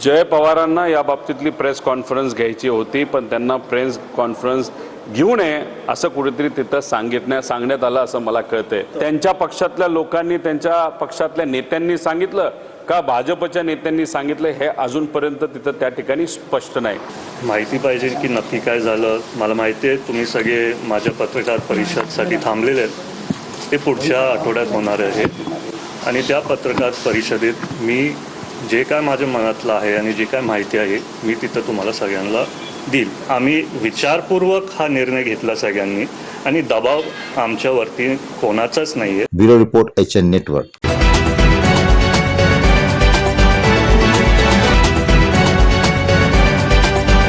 जय पवारांना या बाबतीतली प्रेस कॉन्फरन्स घ्यायची होती, पण त्यांना प्रेस कॉन्फरन्स घेऊ नये असं कुठेतरी तिथं सांगण्यात आलं असं मला कळतंय। त्यांच्या पक्षातल्या लोकांनी, त्यांच्या पक्षातल्या नेत्यांनी सांगितलं का भाजपच्या नेत्यांनी सांगितलं हे अजूनपर्यंत तिथं त्या ठिकाणी स्पष्ट नाही। माहिती पाहिजे की नक्की काय झालं। मला माहिती आहे तुम्ही सगळे माझ्या पत्रकार परिषदेसाठी थांबलेले आहेत, ते पुढच्या आठवड्यात होणार आहे आणि त्या पत्रकार परिषदेत मी जे काय माझ्या मनातलं आहे आणि जे काय माहिती आहे मी तिथं तुम्हाला सगळ्यांना देईल। आम्ही विचारपूर्वक हा निर्णय घेतला सगळ्यांनी आणि दबाव आमच्यावरती कोणाचाच नाहीये। Bureau report HN network.